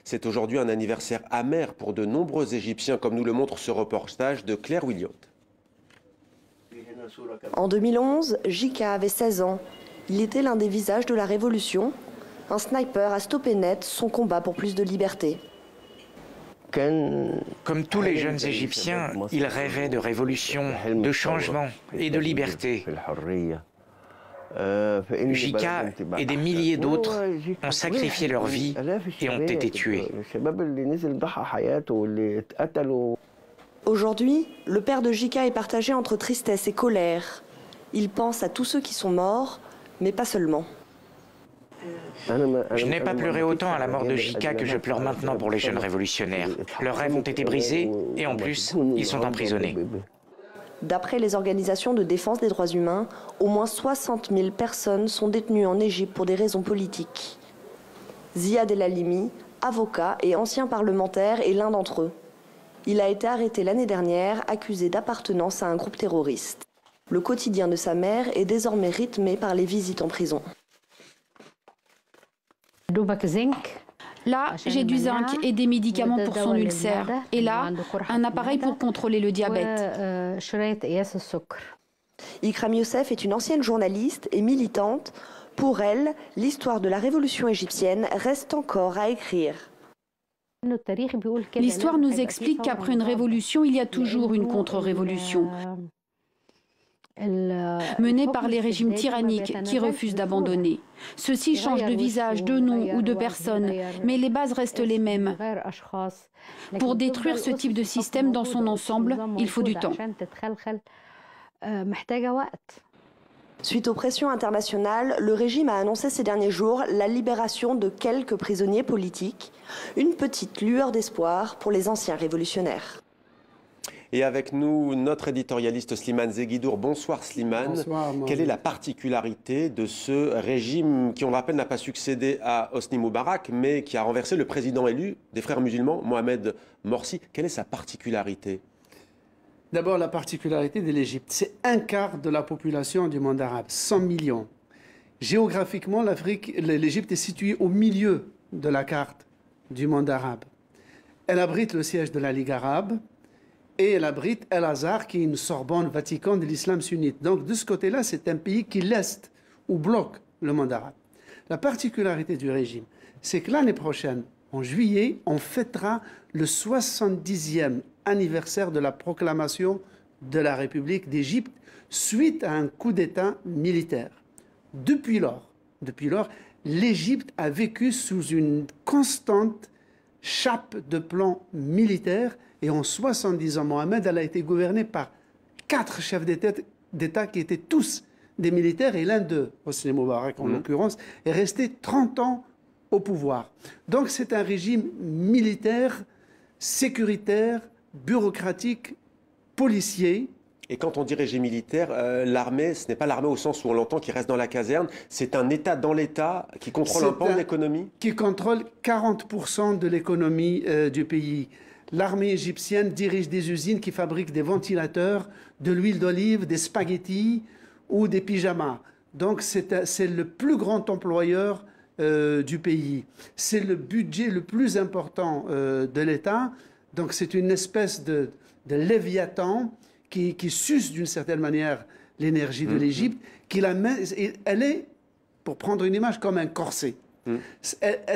C'est aujourd'hui un anniversaire amer pour de nombreux Égyptiens, comme nous le montre ce reportage de Claire Williot. En 2011, Jika avait 16 ans. Il était l'un des visages de la révolution. Un sniper a stoppé net son combat pour plus de liberté. Comme tous les jeunes Égyptiens, il rêvait de révolution, de changement et de liberté. Jika et des milliers d'autres ont sacrifié leur vie et ont été tués. Aujourd'hui, le père de Jika est partagé entre tristesse et colère. Il pense à tous ceux qui sont morts, mais pas seulement. Je n'ai pas pleuré autant à la mort de Jika que je pleure maintenant pour les jeunes révolutionnaires. Leurs rêves ont été brisés et en plus, ils sont emprisonnés. D'après les organisations de défense des droits humains, au moins 60 000 personnes sont détenues en Égypte pour des raisons politiques. Ziad El Halimi, avocat et ancien parlementaire, est l'un d'entre eux. Il a été arrêté l'année dernière, accusé d'appartenance à un groupe terroriste. Le quotidien de sa mère est désormais rythmé par les visites en prison. Là, j'ai du zinc et des médicaments pour son ulcère. Et là, un appareil pour contrôler le diabète. Ikram Youssef est une ancienne journaliste et militante. Pour elle, l'histoire de la révolution égyptienne reste encore à écrire. L'histoire nous explique qu'après une révolution, il y a toujours une contre-révolution, menée par les régimes tyranniques qui refusent d'abandonner. Ceux-ci changent de visage, de nom ou de personne, mais les bases restent les mêmes. Pour détruire ce type de système dans son ensemble, il faut du temps. Suite aux pressions internationales, le régime a annoncé ces derniers jours la libération de quelques prisonniers politiques, une petite lueur d'espoir pour les anciens révolutionnaires. Et avec nous, notre éditorialiste Slimane Zeguidour. Bonsoir Slimane. Bonsoir. Quelle est la particularité de ce régime qui, on le rappelle, n'a pas succédé à Hosni Moubarak, mais qui a renversé le président élu des frères musulmans, Mohamed Morsi? Quelle est sa particularité? D'abord, la particularité de l'Égypte, c'est un quart de la population du monde arabe, 100 millions. Géographiquement, l'Égypte est située au milieu de la carte du monde arabe. Elle abrite le siège de la Ligue arabe et elle abrite El-Azhar, qui est une Sorbonne Vatican de l'islam sunnite. Donc, de ce côté-là, c'est un pays qui leste ou bloque le monde arabe. La particularité du régime, c'est que l'année prochaine, en juillet, on fêtera le 70e anniversaire de la proclamation de la République d'Égypte suite à un coup d'État militaire. Depuis lors, l'Égypte a vécu sous une constante chape de plan militaire et en 70 ans, Mohamed a été gouverné par 4 chefs d'État qui étaient tous des militaires et l'un d'eux, Hosni Moubarak en l'occurrence, est resté 30 ans au pouvoir. Donc c'est un régime militaire, sécuritaire, bureaucratique, policier. Et quand on dit régime militaire, l'armée, ce n'est pas l'armée au sens où on l'entend qui reste dans la caserne, c'est un État dans l'État qui contrôle un pan de l'économie? Qui contrôle 40% de l'économie du pays. L'armée égyptienne dirige des usines qui fabriquent des ventilateurs, de l'huile d'olive, des spaghettis ou des pyjamas. Donc c'est le plus grand employeur du pays. C'est le budget le plus important de l'État. Donc c'est une espèce de léviathan qui suce d'une certaine manière l'énergie de l'Égypte. Elle est, pour prendre une image, comme un corset.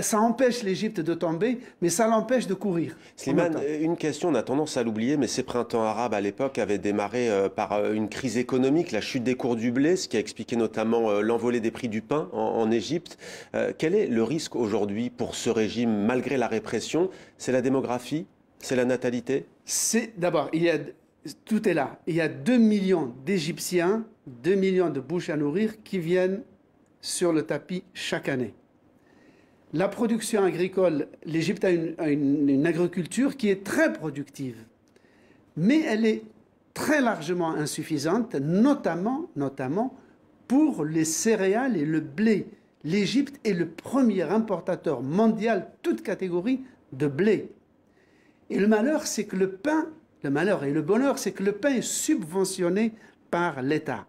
Ça empêche l'Égypte de tomber, mais ça l'empêche de courir. Slimane, une question, on a tendance à l'oublier, mais ces printemps arabes à l'époque avaient démarré par une crise économique, la chute des cours du blé, ce qui a expliqué notamment l'envolée des prix du pain en Égypte. Quel est le risque aujourd'hui pour ce régime, malgré la répression? C'est la démographie? C'est la natalité? D'abord, tout est là. Il y a 2 millions d'Égyptiens, 2 millions de bouches à nourrir qui viennent sur le tapis chaque année. La production agricole, l'Égypte a une agriculture qui est très productive, mais elle est très largement insuffisante, notamment pour les céréales et le blé. L'Égypte est le premier importateur mondial, toute catégorie, de blé. Et le malheur, c'est que le malheur et le bonheur, c'est que le pain est subventionné par l'État.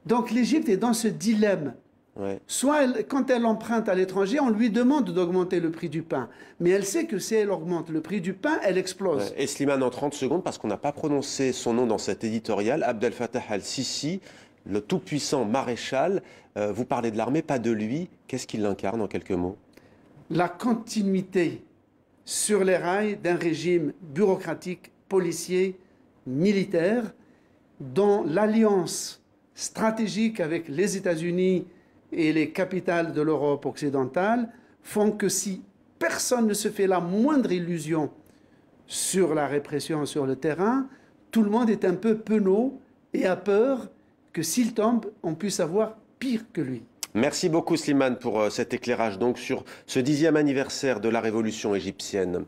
Donc l'Égypte est dans ce dilemme. Ouais. Soit, quand elle emprunte à l'étranger, on lui demande d'augmenter le prix du pain. Mais elle sait que si elle augmente le prix du pain, elle explose. Ouais. Et Slimane, en 30 secondes, parce qu'on n'a pas prononcé son nom dans cet éditorial, Abdel Fattah al-Sisi, le tout-puissant maréchal, vous parlez de l'armée, pas de lui. Qu'est-ce qu'il incarne en quelques mots? La continuité sur les rails d'un régime bureaucratique, policier, militaire, dont l'alliance stratégique avec les États-Unis et les capitales de l'Europe occidentale font que si personne ne se fait la moindre illusion sur la répression sur le terrain, tout le monde est un peu penaud et a peur que s'il tombe, on puisse avoir pire que lui. Merci beaucoup Slimane pour cet éclairage donc sur ce 10e anniversaire de la révolution égyptienne.